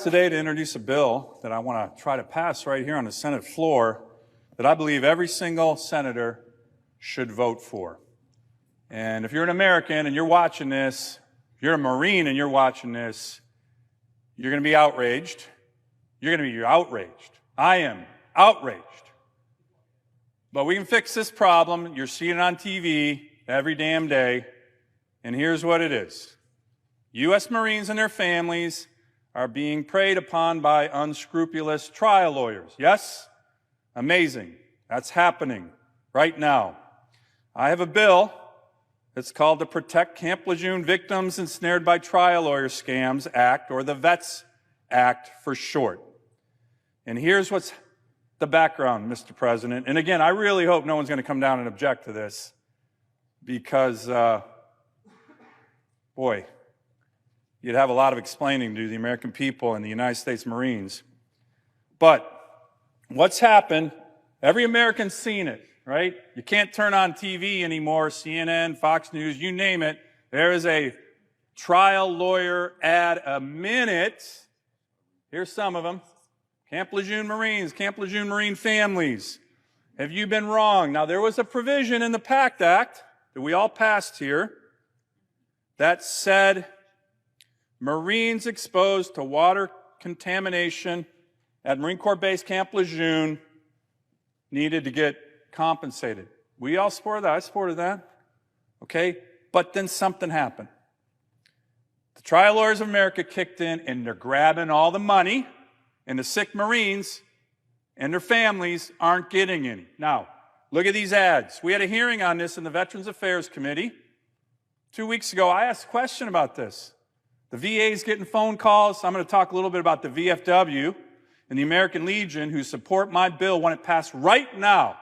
today to introduce a bill that I want to try to pass right here on the Senate floor that I believe every single senator should vote for. And if you're an American and you're watching this, if you're a Marine and you're watching this, you're going to be outraged. You're going to be outraged. I am outraged. But we can fix this problem. You're seeing it on TV every damn day. And here's what it is. U.S. Marines and their families are being preyed upon by unscrupulous trial lawyers. Yes? Amazing. That's happening right now. I have a bill that's called the Protect Camp Lejeune Victims Ensnared by Trial Lawyer Scams Act, or the VETS Act for short. And here's what's the background, Mr. President. And again, I really hope no one's going to come down and object to this because, boy, you'd have a lot of explaining to the American people and the United States Marines. But what's happened, every American's seen it, right? You can't turn on TV anymore, CNN, Fox News, you name it. There is a trial lawyer ad a minute. Here's some of them. Camp Lejeune Marines, Camp Lejeune Marine families. Have you been wrong? Now, there was a provision in the PACT Act that we all passed here that said Marines exposed to water contamination at Marine Corps Base Camp Lejeune needed to get compensated. We all supported that. I supported that. Okay? But then something happened. The Trial Lawyers of America kicked in, and they're grabbing all the money, and the sick Marines and their families aren't getting any. Now, look at these ads. We had a hearing on this in the Veterans Affairs Committee 2 weeks ago. I asked a question about this. The VA is getting phone calls. I'm going to talk a little bit about the VFW and the American Legion who support my bill when it passed right now.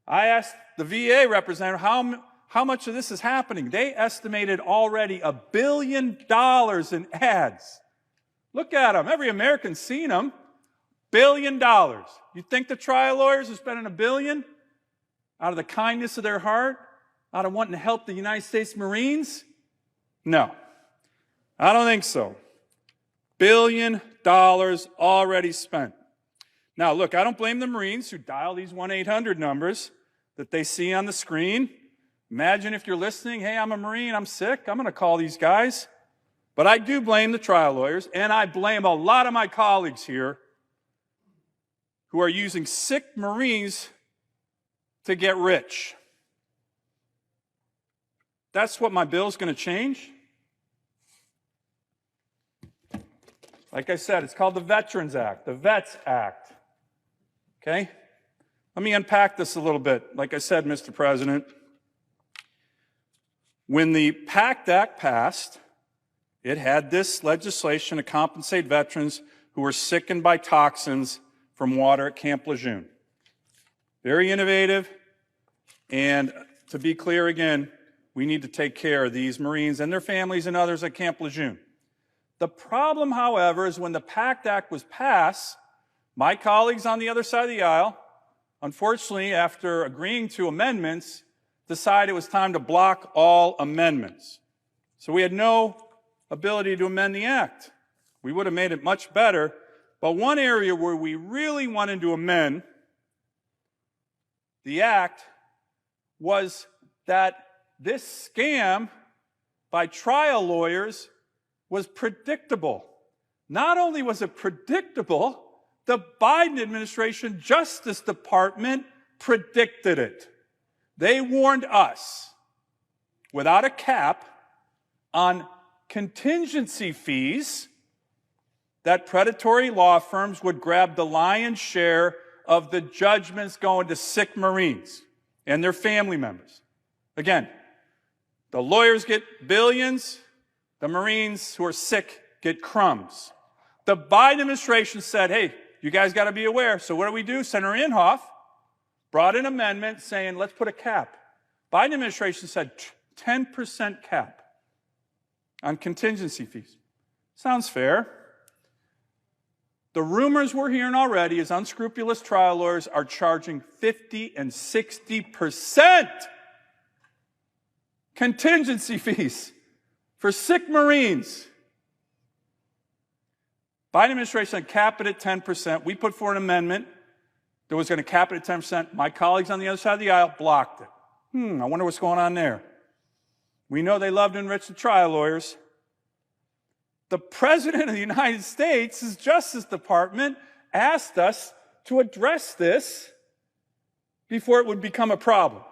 I asked the VA representative how much of this is happening. They estimated already $1 billion in ads. Look at them. Every American's seen them. $1 billion. You think the trial lawyers are spending $1 billion out of the kindness of their heart, out of wanting to help the United States Marines? No. I don't think so. $1 billion already spent. Now, look, I don't blame the Marines who dial these 1-800 numbers that they see on the screen. Imagine if you're listening, hey, I'm a Marine, I'm sick, I'm going to call these guys. But I do blame the trial lawyers, and I blame a lot of my colleagues here who are using sick Marines to get rich. That's what my bill is going to change. Like I said, it's called the Veterans Act, the VETS Act. Okay? Let me unpack this a little bit. Like I said, Mr. President, when the PACT Act passed, it had this legislation to compensate veterans who were sickened by toxins from water at Camp Lejeune. Very innovative, and to be clear again, we need to take care of these Marines and their families and others at Camp Lejeune. The problem, however, is when the PACT Act was passed, my colleagues on the other side of the aisle, unfortunately, after agreeing to amendments, decided it was time to block all amendments. So we had no ability to amend the act. We would have made it much better, but one area where we really wanted to amend the act was that this scam by trial lawyers was predictable. Not only was it predictable, the Biden administration Justice Department predicted it. They warned us, without a cap, on contingency fees, that predatory law firms would grab the lion's share of the judgments going to sick Marines and their family members. Again, the lawyers get billions, the Marines who are sick get crumbs. The Biden administration said, hey, you guys got to be aware. So what do? Senator Inhofe brought an amendment saying, let's put a cap. Biden administration said 10% cap on contingency fees. Sounds fair. The rumors we're hearing already is unscrupulous trial lawyers are charging 50 and 60% contingency fees for sick Marines. Biden administration said cap it at 10%. We put forward an amendment that was going to cap it at 10%. My colleagues on the other side of the aisle blocked it. I wonder what's going on there. We know they love to enrich the trial lawyers. The President of the United States' Justice Department asked us to address this before it would become a problem.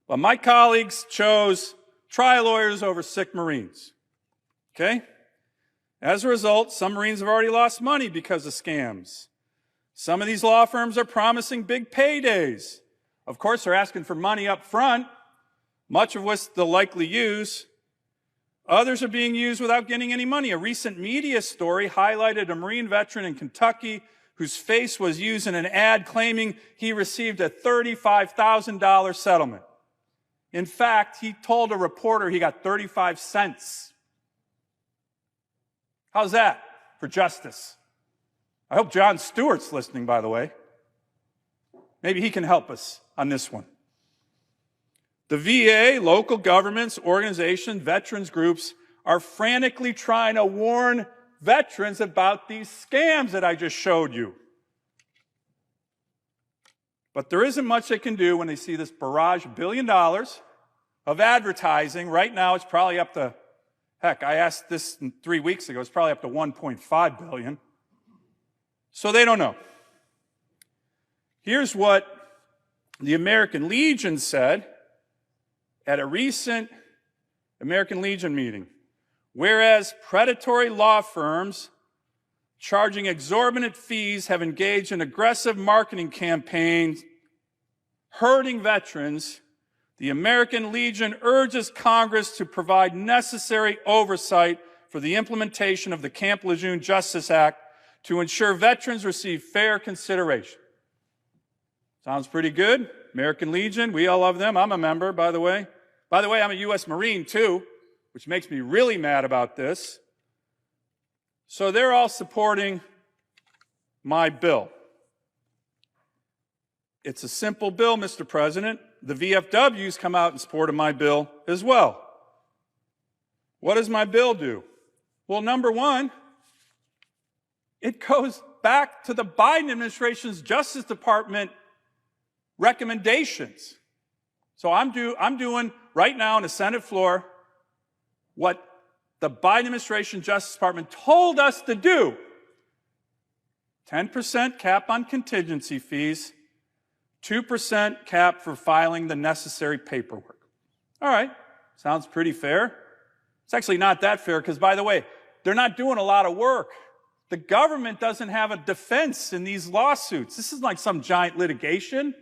But my colleagues chose trial lawyers over sick Marines. Okay? As a result, some Marines have already lost money because of scams. Some of these law firms are promising big paydays. Of course, they're asking for money up front, much of which they'll likely use. Others are being used without getting any money. A recent media story highlighted a Marine veteran in Kentucky whose face was used in an ad claiming he received a $35,000 settlement. In fact, he told a reporter he got 35 cents. How's that for justice? I hope Jon Stewart's listening, by the way. Maybe he can help us on this one. The VA, local governments, organizations, veterans groups are frantically trying to warn veterans about these scams that I just showed you. But there isn't much they can do when they see this barrage of $1 billion of advertising. Right now, it's probably up to, heck, I asked this 3 weeks ago, it's probably up to $1.5 billion. So they don't know. Here's what the American Legion said at a recent American Legion meeting. Whereas predatory law firms charging exorbitant fees have engaged in aggressive marketing campaigns hurting veterans, the American Legion urges Congress to provide necessary oversight for the implementation of the Camp Lejeune Justice Act to ensure veterans receive fair consideration. Sounds pretty good. American Legion, we all love them. I'm a member, by the way. By the way, I'm a U.S. Marine, too, which makes me really mad about this. So they're all supporting my bill. It's a simple bill, Mr. President. The VFWs come out in support of my bill as well. What does my bill do? Well, number one, it goes back to the Biden administration's Justice Department recommendations. So I'm doing right now on the Senate floor what the Biden administration Justice Department told us to do. 10% cap on contingency fees, 2% cap for filing the necessary paperwork. All right, sounds pretty fair. It's actually not that fair because, by the way, they're not doing a lot of work. The government doesn't have a defense in these lawsuits. This isn't like some giant litigation.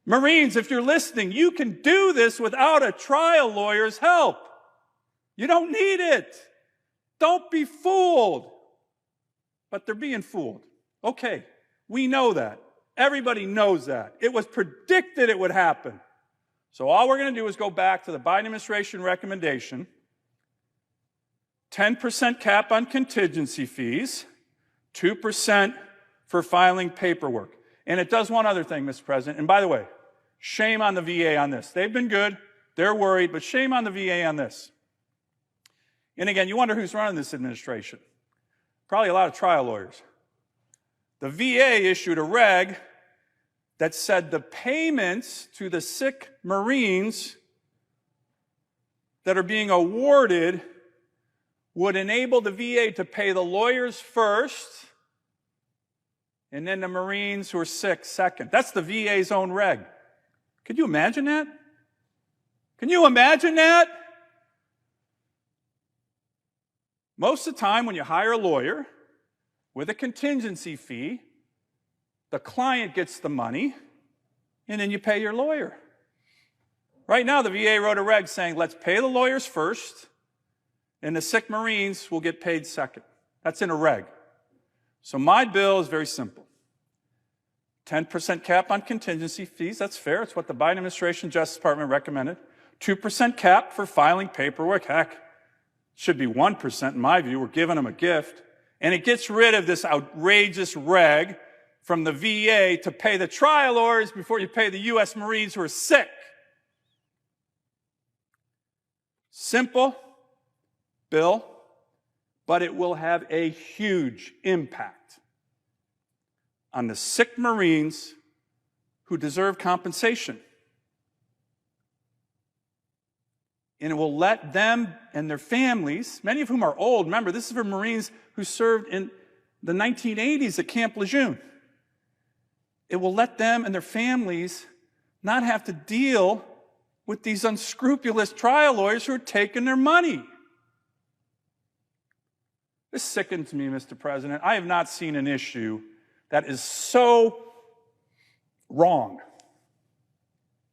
Marines, if you're listening, you can do this without a trial lawyer's help. You don't need it. Don't be fooled. But they're being fooled. Okay, we know that. Everybody knows that. It was predicted it would happen. So all we're going to do is go back to the Biden administration recommendation, 10% cap on contingency fees, 2% for filing paperwork. And it does one other thing, Mr. President. And by the way, shame on the VA on this. They've been good. They're worried, but shame on the VA on this. And again, you wonder who's running this administration. Probably a lot of trial lawyers. The VA issued a reg that said the payments to the sick Marines that are being awarded would enable the VA to pay the lawyers first and then the Marines who are sick second. That's the VA's own reg. Could you imagine that? Can you imagine that? Most of the time when you hire a lawyer with a contingency fee, the client gets the money, and then you pay your lawyer. Right now, the VA wrote a reg saying, let's pay the lawyers first, and the sick Marines will get paid second. That's in a reg. So my bill is very simple. 10% cap on contingency fees, that's fair. It's what the Biden administration Justice Department recommended. 2% cap for filing paperwork. Heck, should be 1% in my view. We're giving them a gift. And it gets rid of this outrageous reg from the VA to pay the trial lawyers before you pay the U.S. Marines who are sick. Simple bill, but it will have a huge impact on the sick Marines who deserve compensation. And it will let them and their families, many of whom are old, remember, this is for Marines who served in the 1980s at Camp Lejeune. It will let them and their families not have to deal with these unscrupulous trial lawyers who are taking their money. This sickens me, Mr. President. I have not seen an issue that is so wrong.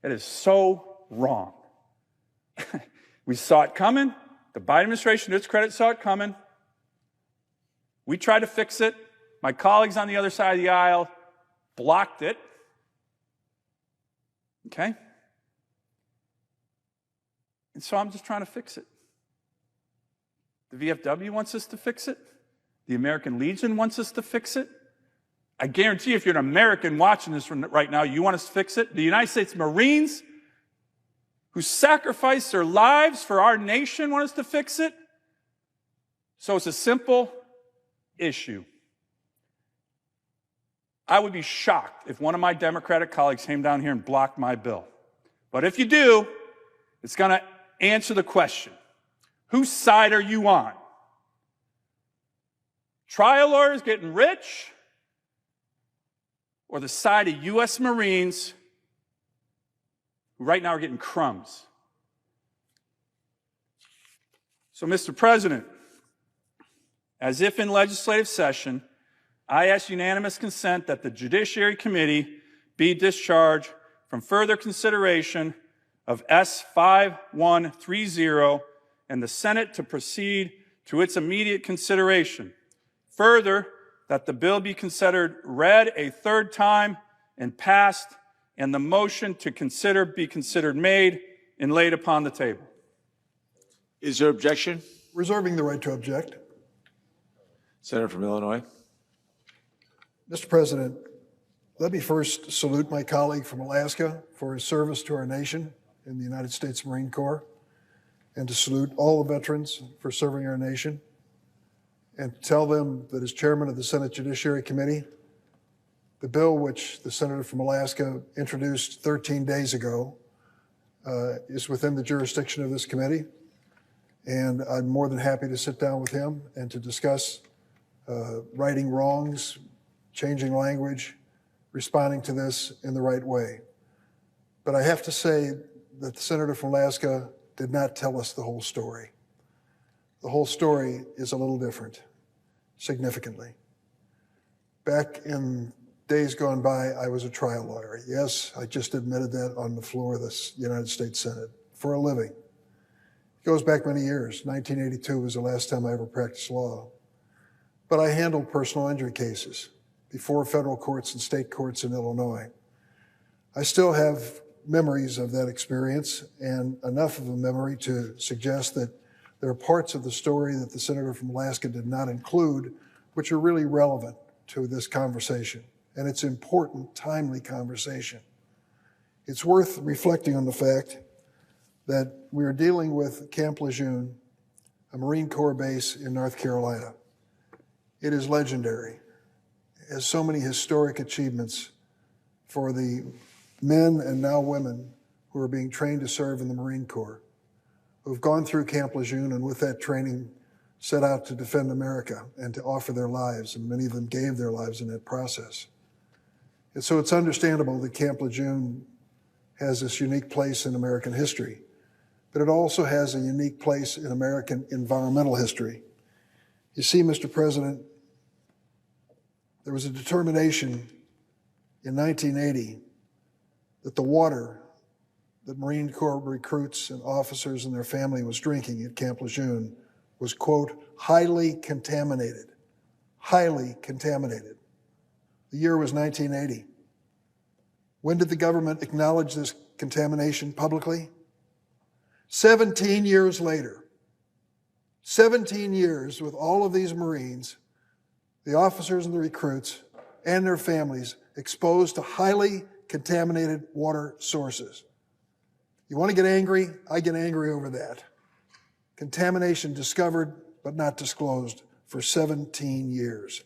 It is so wrong. We saw it coming. The Biden administration, to its credit, saw it coming. We tried to fix it. My colleagues on the other side of the aisle blocked it. Okay? And so I'm just trying to fix it. The VFW wants us to fix it. The American Legion wants us to fix it. I guarantee if you're an American watching this right now, you want us to fix it. The United States Marines, who sacrificed their lives for our nation, want us to fix it. So it's a simple issue. I would be shocked if one of my Democratic colleagues came down here and blocked my bill. But if you do, it's going to answer the question. Whose side are you on? Trial lawyers getting rich, or the side of U.S. Marines who right now are getting crumbs? So, Mr. President, as if in legislative session, I ask unanimous consent that the Judiciary Committee be discharged from further consideration of S-5130 and the Senate to proceed to its immediate consideration. Further, that the bill be considered read a third time and passed, and the motion to consider be considered made and laid upon the table. Is there objection? Reserving the right to object. Senator from Illinois. Mr. President, let me first salute my colleague from Alaska for his service to our nation in the United States Marine Corps, and to salute all the veterans for serving our nation, and to tell them that as chairman of the Senate Judiciary Committee, the bill which the senator from Alaska introduced 13 days ago is within the jurisdiction of this committee, and I'm more than happy to sit down with him and to discuss righting wrongs, changing language, responding to this in the right way. But I have to say that the senator from Alaska did not tell us the whole story. The whole story is a little different, significantly. Back in days gone by, I was a trial lawyer. Yes, I just admitted that on the floor of the United States Senate for a living. It goes back many years. 1982 was the last time I ever practiced law. But I handled personal injury cases before federal courts and state courts in Illinois. I still have memories of that experience, and enough of a memory to suggest that there are parts of the story that the senator from Alaska did not include, which are really relevant to this conversation. And it's important, timely conversation. It's worth reflecting on the fact that we are dealing with Camp Lejeune, a Marine Corps base in North Carolina. It is legendary. It has so many historic achievements for the men and now women who are being trained to serve in the Marine Corps, who have gone through Camp Lejeune and with that training set out to defend America and to offer their lives, and many of them gave their lives in that process. And so it's understandable that Camp Lejeune has this unique place in American history, but it also has a unique place in American environmental history. You see, Mr. President, there was a determination in 1980 that the water that Marine Corps recruits and officers and their family was drinking at Camp Lejeune was, quote, highly contaminated. Highly contaminated. The year was 1980. When did the government acknowledge this contamination publicly? 17 years later. 17 years with all of these Marines, the officers and the recruits, and their families exposed to highly contaminated water sources. You want to get angry? I get angry over that. Contamination discovered but not disclosed for 17 years.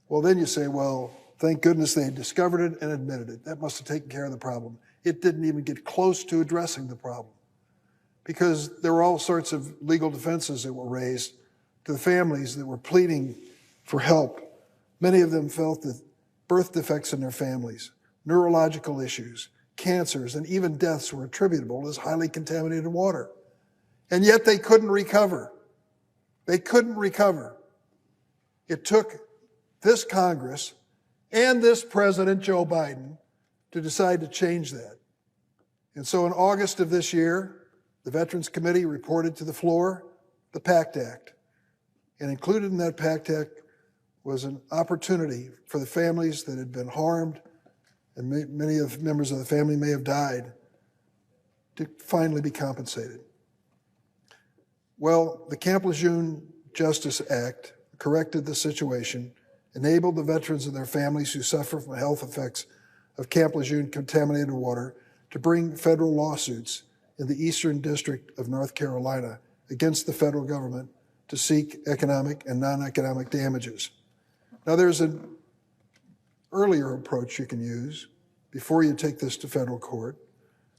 Well, then you say, well, thank goodness they discovered it and admitted it. That must have taken care of the problem. It didn't even get close to addressing the problem because there were all sorts of legal defenses that were raised to the families that were pleading for help. Many of them felt that birth defects in their families, neurological issues, cancers, and even deaths were attributable as highly contaminated water. And yet they couldn't recover. They couldn't recover. It took this Congress and this President, Joe Biden, to decide to change that. And so in August of this year, the Veterans Committee reported to the floor the PACT Act. And included in that PACT Act was an opportunity for the families that had been harmed, and many of the members of the family may have died, to finally be compensated. Well, the Camp Lejeune Justice Act corrected the situation, enabled the veterans and their families who suffer from health effects of Camp Lejeune contaminated water to bring federal lawsuits in the Eastern District of North Carolina against the federal government to seek economic and non-economic damages. Now, there's an earlier approach you can use before you take this to federal court,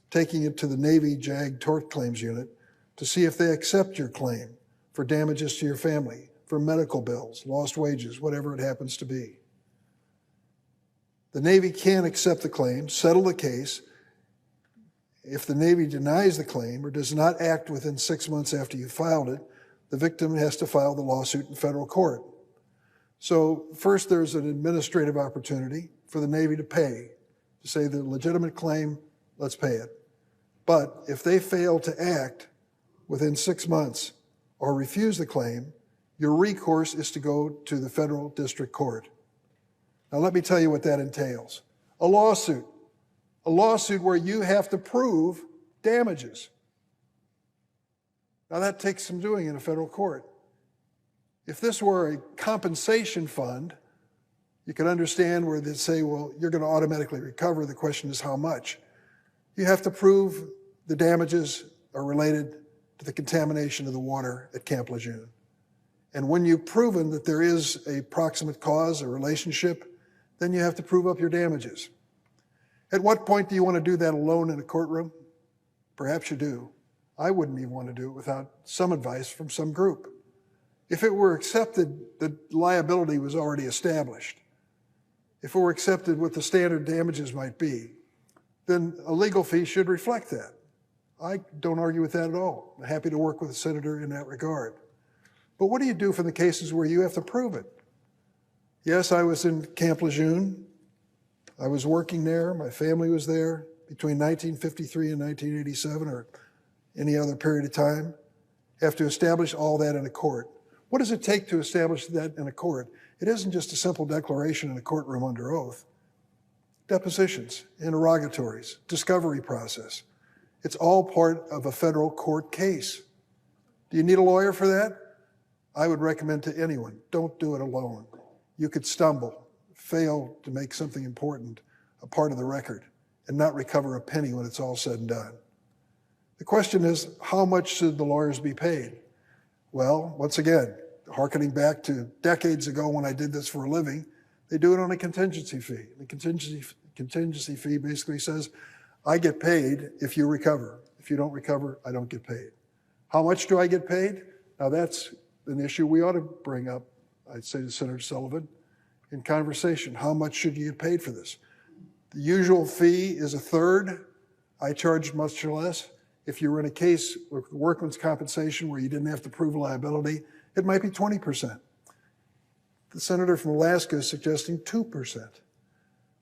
taking it to the Navy JAG Tort Claims Unit to see if they accept your claim for damages to your family, for medical bills, lost wages, whatever it happens to be. The Navy can accept the claim, settle the case. If the Navy denies the claim or does not act within 6 months after you filed it, the victim has to file the lawsuit in federal court. So first, there's an administrative opportunity for the Navy to pay, to say the legitimate claim, let's pay it. But if they fail to act within 6 months or refuse the claim, your recourse is to go to the federal district court. Now let me tell you what that entails. A lawsuit where you have to prove damages. Now that takes some doing in a federal court. If this were a compensation fund, you could understand where they'd say, well, you're going to automatically recover. The question is how much. You have to prove the damages are related to the contamination of the water at Camp Lejeune. And when you've proven that there is a proximate cause, a relationship, then you have to prove up your damages. At what point do you want to do that alone in a courtroom? Perhaps you do. I wouldn't even want to do it without some advice from some group. If it were accepted that liability was already established, if it were accepted what the standard damages might be, then a legal fee should reflect that. I don't argue with that at all. I'm happy to work with the senator in that regard. But what do you do for the cases where you have to prove it? Yes, I was in Camp Lejeune. I was working there. My family was there between 1953 and 1987 or any other period of time. Have to establish all that in a court. What does it take to establish that in a court? It isn't just a simple declaration in a courtroom under oath. Depositions, interrogatories, discovery process. It's all part of a federal court case. Do you need a lawyer for that? I would recommend to anyone, don't do it alone. You could stumble, fail to make something important a part of the record, and not recover a penny when it's all said and done. The question is, how much should the lawyers be paid? Well, once again, hearkening back to decades ago when I did this for a living, they do it on a contingency fee. The contingency fee basically says, I get paid if you recover. If you don't recover, I don't get paid. How much do I get paid? Now that's an issue we ought to bring up, I'd say to Senator Sullivan, in conversation. How much should you get paid for this? The usual fee is a third. I charge much less. If you were in a case with workman's compensation where you didn't have to prove liability, it might be 20%. The senator from Alaska is suggesting 2%.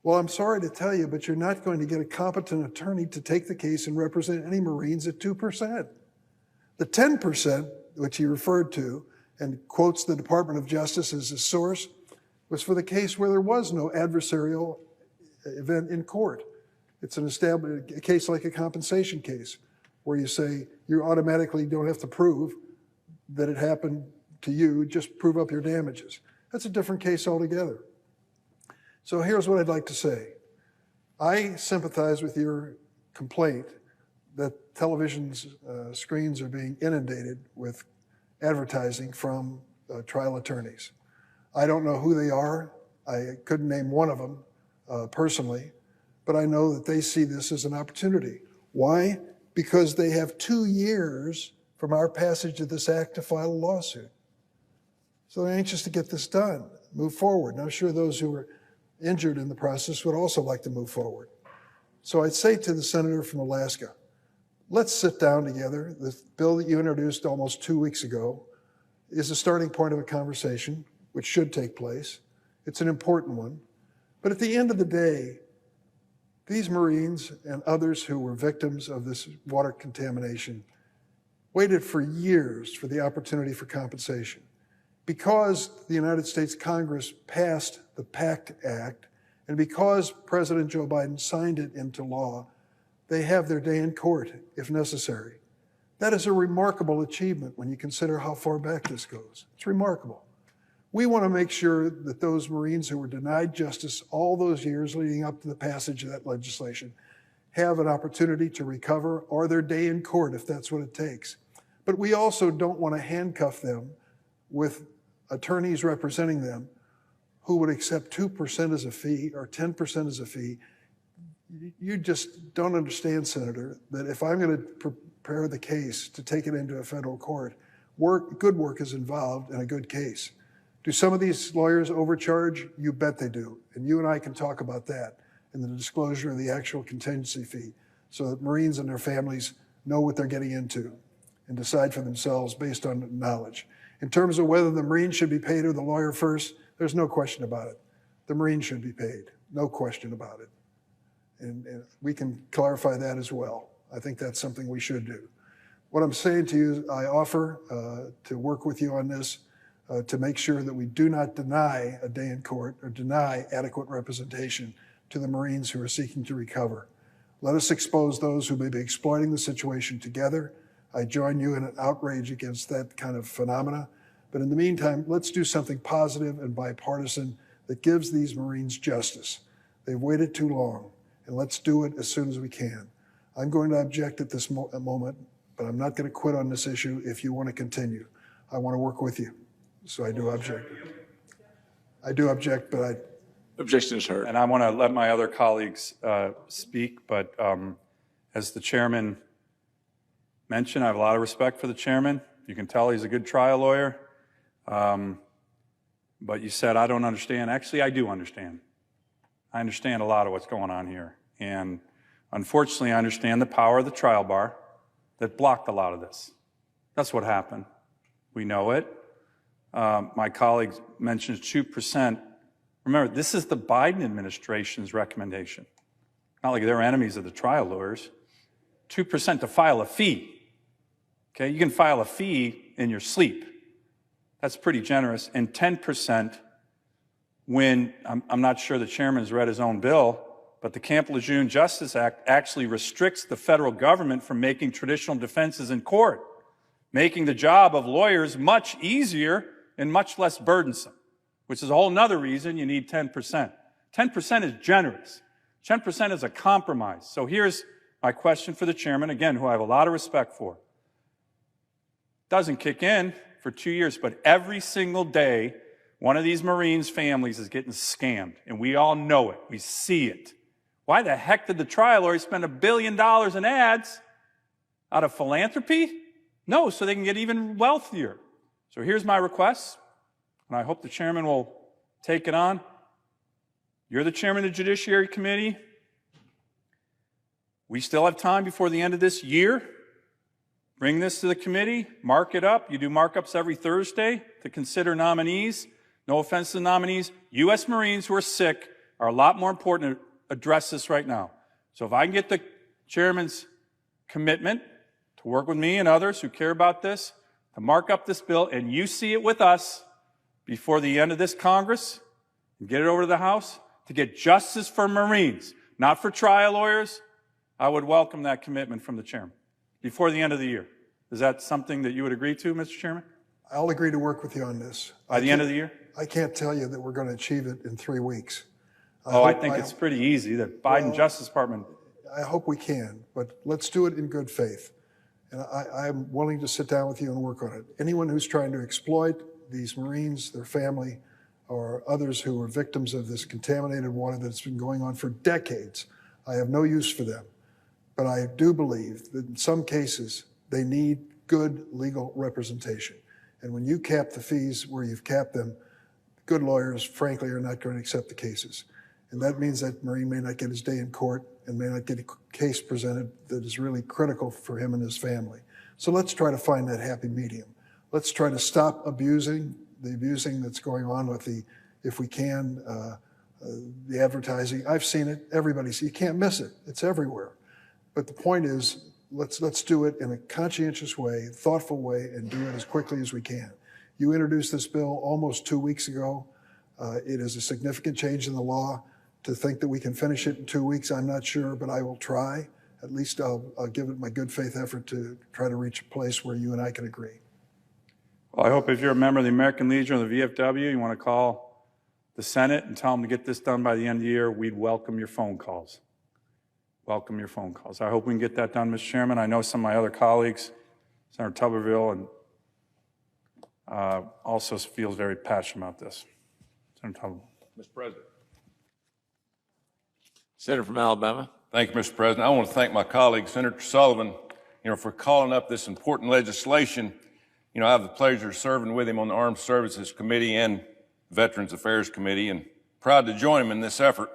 Well, I'm sorry to tell you, but you're not going to get a competent attorney to take the case and represent any Marines at 2%. The 10%, which he referred to, and quotes the Department of Justice as a source, was for the case where there was no adversarial event in court. It's a case like a compensation case, where you say you automatically don't have to prove that it happened to you, just prove up your damages. That's a different case altogether. So here's what I'd like to say. I sympathize with your complaint that television screens are being inundated with advertising from trial attorneys. I don't know who they are. I couldn't name one of them personally, but I know that they see this as an opportunity. Why? Because they have 2 years from our passage of this act to file a lawsuit. So they're anxious to get this done, move forward. And I'm sure those who were injured in the process would also like to move forward. So I'd say to the senator from Alaska, let's sit down together. The bill that you introduced almost 2 weeks ago is a starting point of a conversation, which should take place. It's an important one. But at the end of the day, these Marines and others who were victims of this water contamination waited for years for the opportunity for compensation. Because the United States Congress passed the PACT Act, and because President Joe Biden signed it into law, they have their day in court if necessary. That is a remarkable achievement when you consider how far back this goes. It's remarkable. We want to make sure that those Marines who were denied justice all those years leading up to the passage of that legislation have an opportunity to recover or their day in court if that's what it takes. But we also don't want to handcuff them with attorneys representing them who would accept 2% as a fee or 10% as a fee. You just don't understand, Senator, that if I'm going to prepare the case to take it into a federal court, good work is involved in a good case. Do some of these lawyers overcharge? You bet they do. And you and I can talk about that in the disclosure of the actual contingency fee so that Marines and their families know what they're getting into and decide for themselves based on knowledge. In terms of whether the Marine should be paid or the lawyer first, there's no question about it. The Marine should be paid, no question about it. And we can clarify that as well. I think that's something we should do. What I'm saying to you, I offer to work with you on this to make sure that we do not deny a day in court or deny adequate representation to the Marines who are seeking to recover. Let us expose those who may be exploiting the situation together. I join you in an outrage against that kind of phenomena. But in the meantime, let's do something positive and bipartisan that gives these Marines justice. They've waited too long, and let's do it as soon as we can. I'm going to object at this moment, but I'm not going to quit on this issue if you want to continue. I want to work with you. So I do object. I do object, but Objection is heard. And I want to let my other colleagues speak, but as the chairman mentioned, I have a lot of respect for the chairman. You can tell he's a good trial lawyer. But you said, I don't understand. Actually, I do understand. I understand a lot of what's going on here. And unfortunately, I understand the power of the trial bar that blocked a lot of this. That's what happened. We know it. My colleague mentions 2%. Remember, this is the Biden administration's recommendation. Not like they're enemies of the trial lawyers. 2% to file a fee. Okay, you can file a fee in your sleep. That's pretty generous. And 10% when, I'm not sure the chairman's read his own bill, but the Camp Lejeune Justice Act actually restricts the federal government from making traditional defenses in court, making the job of lawyers much easier and much less burdensome, which is a whole nother reason you need 10%. 10% is generous. 10% is a compromise. So here's my question for the chairman, again, who I have a lot of respect for. Doesn't kick in for 2 years, but every single day, one of these Marines' families is getting scammed, and we all know it. We see it. Why the heck did the trial lawyer spend $1 billion in ads? Out of philanthropy? No, so they can get even wealthier. So here's my request, and I hope the chairman will take it on. You're the chairman of the Judiciary Committee. We still have time before the end of this year. Bring this to the committee, mark it up. You do markups every Thursday to consider nominees. No offense to the nominees. U.S. Marines who are sick are a lot more important to address this right now. So if I can get the chairman's commitment to work with me and others who care about this, to mark up this bill, and you see it with us before the end of this Congress, and get it over to the House, to get justice for Marines, not for trial lawyers, I would welcome that commitment from the chairman before the end of the year. Is that something that you would agree to, Mr. Chairman? I'll agree to work with you on this. By the end of the year? I can't tell you that we're going to achieve it in 3 weeks. I think it's pretty easy. The Biden Justice Department. I hope we can, but let's do it in good faith. And I'm willing to sit down with you and work on it. Anyone who's trying to exploit these Marines, their family, or others who are victims of this contaminated water that's been going on for decades, I have no use for them. But I do believe that in some cases, they need good legal representation. And when you cap the fees where you've capped them, good lawyers, frankly, are not going to accept the cases. And that means that Marine may not get his day in court and may not get a case presented that is really critical for him and his family. So let's try to find that happy medium. Let's try to stop abusing that's going on with the, if we can, the advertising. I've seen it, you can't miss it, it's everywhere. But the point is, let's do it in a conscientious way, thoughtful way, and do it as quickly as we can. You introduced this bill almost 2 weeks ago. It is a significant change in the law. To think that we can finish it in 2 weeks, I'm not sure, but I will try. At least I'll give it my good faith effort to try to reach a place where you and I can agree. Well, I hope if you're a member of the American Legion or the VFW, you want to call the Senate and tell them to get this done by the end of the year, we'd welcome your phone calls. Welcome your phone calls. I hope we can get that done, Mr. Chairman. I know some of my other colleagues, Senator Tuberville, and also feels very passionate about this. Senator Tuberville. Mr. President. Senator from Alabama. Thank you, Mr. President. I want to thank my colleague, Senator Sullivan, for calling up this important legislation. I have the pleasure of serving with him on the Armed Services Committee and Veterans Affairs Committee, and proud to join him in this effort.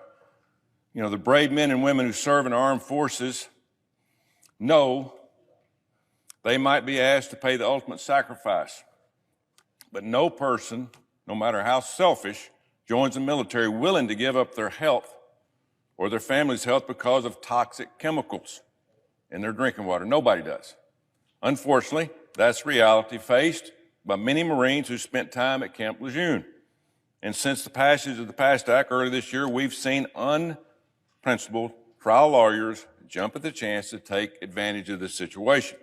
The brave men and women who serve in our armed forces know they might be asked to pay the ultimate sacrifice, but no person, no matter how selfish, joins the military willing to give up their health or their family's health because of toxic chemicals in their drinking water. Nobody does. Unfortunately, that's reality faced by many Marines who spent time at Camp Lejeune. And since the passage of the PAST Act earlier this year, we've seen unprincipled trial lawyers jump at the chance to take advantage of this situation.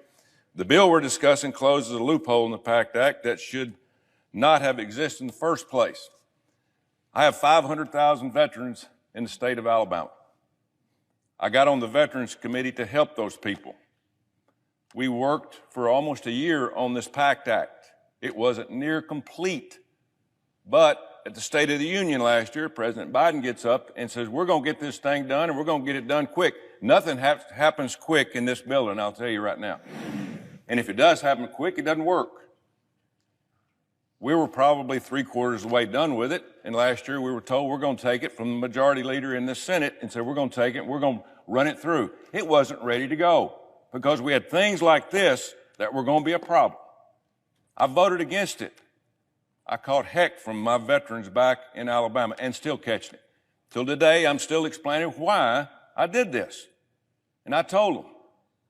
The bill we're discussing closes a loophole in the PACT Act that should not have existed in the first place. I have 500,000 veterans in the state of Alabama. I got on the Veterans Committee to help those people. We worked for almost a year on this PACT Act. It wasn't near complete, but at the State of the Union last year, President Biden gets up and says, we're going to get this thing done and we're going to get it done quick. Nothing happens quick in this building, I'll tell you right now. And if it does happen quick, it doesn't work. We were probably 3/4 of the way done with it, and last year we were told we're going to take it from the majority leader in the Senate and said we're going to take it, we're going to run it through. It wasn't ready to go because we had things like this that were going to be a problem. I voted against it. I caught heck from my veterans back in Alabama and still catching it. Till today, I'm still explaining why I did this. And I told them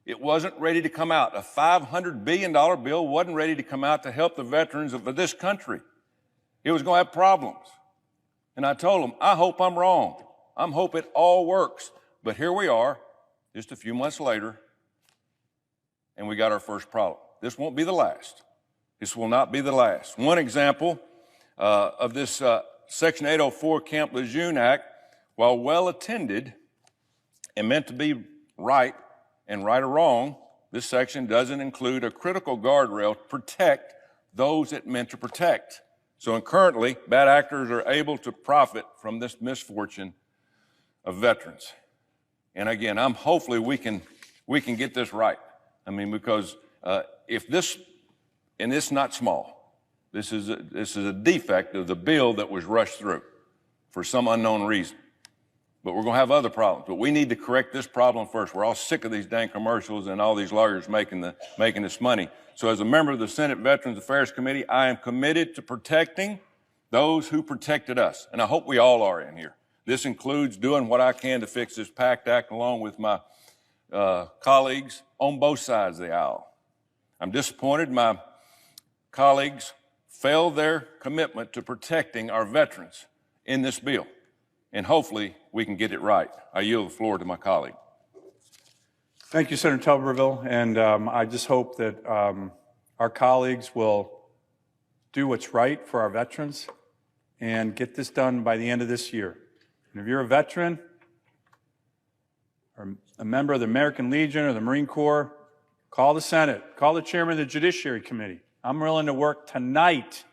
it wasn't ready to come out. A $500 billion bill wasn't ready to come out to help the veterans of this country. It was going to have problems. And I told them, I hope I'm wrong. I hope it all works. But here we are, just a few months later, and we got our first problem. This won't be the last. This will not be the last. One example of this Section 804 Camp Lejeune Act, while well attended and meant to be right and right or wrong, this section doesn't include a critical guardrail to protect those it meant to protect. So currently, bad actors are able to profit from this misfortune of veterans. And again, hopefully we can get this right. I mean, because if this, and it's not small, this is a defect of the bill that was rushed through for some unknown reason. But we're going to have other problems. But we need to correct this problem first. We're all sick of these dang commercials and all these lawyers making this money. So as a member of the Senate Veterans Affairs Committee, I am committed to protecting those who protected us. And I hope we all are in here. This includes doing what I can to fix this PACT Act along with my colleagues on both sides of the aisle. I'm disappointed my colleagues failed their commitment to protecting our veterans in this bill. And hopefully we can get it right. I yield the floor to my colleague. Thank you, Senator Tuberville. And I just hope that our colleagues will do what's right for our veterans and get this done by the end of this year. And if you're a veteran or a member of the American Legion or the Marine Corps, Call the Senate. Call the chairman of the Judiciary Committee. I'm willing to work tonight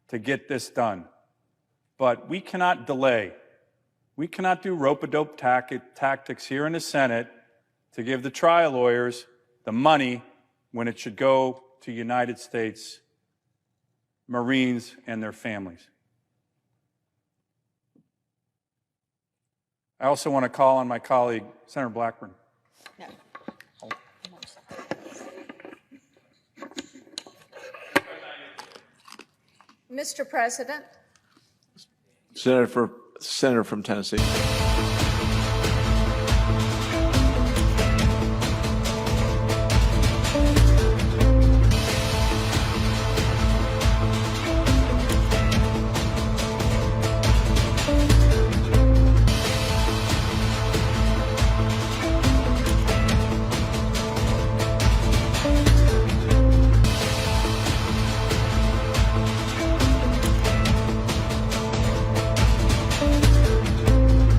to get this done. But we cannot delay. We cannot do rope-a-dope tactics here in the Senate to give the trial lawyers the money when it should go to United States Marines and their families. I also want to call on my colleague, Senator Blackburn. No. Mr. President, Senator from Tennessee.